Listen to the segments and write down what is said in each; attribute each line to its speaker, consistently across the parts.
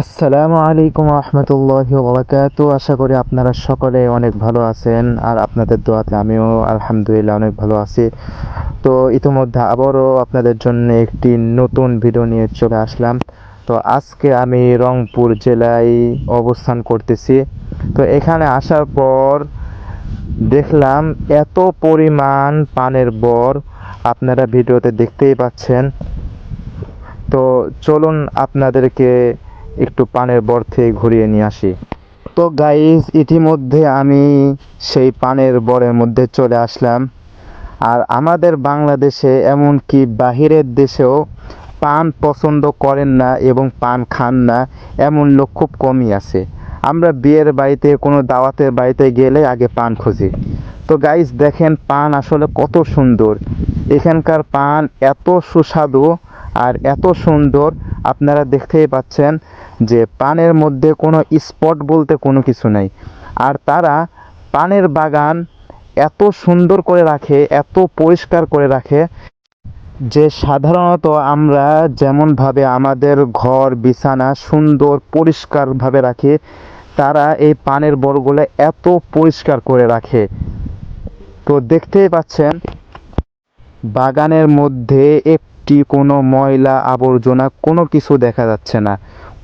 Speaker 1: আসসালামু আলাইকুম রহমতুল্লাহি ওয়া আশা করি আপনারা সকলে অনেক ভালো আছেন আর আপনাদের দোয়াতে আমিও আলহামদুলিল্লাহ অনেক ভালো আছি। তো ইতিমধ্যে আবারও আপনাদের জন্য একটি নতুন ভিডিও নিয়ে চলে আসলাম। তো আজকে আমি রংপুর জেলায় অবস্থান করতেছি। তো এখানে আসার পর দেখলাম এত পরিমাণ পানের বর, আপনারা ভিডিওতে দেখতেই পাচ্ছেন। তো চলুন আপনাদেরকে একটু পানের বর থেকে ঘুরিয়ে নিয়ে আসি। তো গাইস, ইতিমধ্যে আমি সেই পানের বরের মধ্যে চলে আসলাম। আর আমাদের বাংলাদেশে এমনকি বাহিরের দেশেও পান পছন্দ করেন না এবং পান খান না এমন লোক খুব কমই আছে। আমরা বিয়ের বাড়িতে কোনো দাওয়াতের বাড়িতে গেলে আগে পান খুঁজি। তো গাইস দেখেন পান আসলে কত সুন্দর। এখানকার পান এত সুস্বাদু আর এত সুন্দর, আপনারা দেখতেই পাচ্ছেন যে পানের মধ্যে কোনো স্পট বলতে কোনো কিছু নেই। আর তারা পানের বাগান এত সুন্দর করে রাখে, এত পরিষ্কার করে রাখে যে সাধারণত আমরা যেমনভাবে আমাদের ঘর বিছানা সুন্দর পরিষ্কারভাবে রাখি, তারা এই পানের বরগুলো এত পরিষ্কার করে রাখে। তো দেখতেই পাচ্ছেন বাগানের মধ্যে একটি কোনো ময়লা আবর্জনা কোনো কিছু দেখা যাচ্ছে না,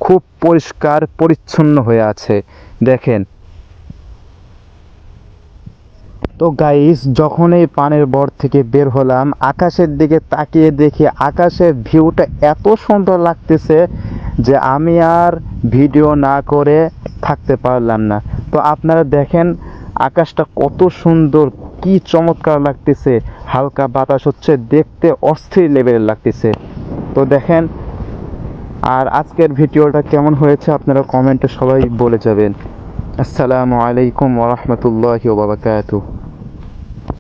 Speaker 1: খুব পরিষ্কার পরিচ্ছন্ন হয়ে আছে। দেখেন। তো গাইস, যখন এই পানের বর থেকে বের হলাম, আকাশের দিকে তাকিয়ে দেখি আকাশের ভিউটা এত সুন্দর লাগতেছে যে আমি আর ভিডিও না করে থাকতে পারলাম না। তো আপনারা দেখেন আকাশটা কত সুন্দর, কি চমৎকার লাগতেছে, হালকা বাতাস হচ্ছে, দেখতে অস্থির লেভেলের লাগতেছে। তো দেখেন, আর আজকের ভিডিওটা কেমন হয়েছে আপনারা কমেন্টে সবাই বলে যাবেন। আসসালামু আলাইকুম ওয়া রাহমাতুল্লাহি ওয়া বারাকাতুহু।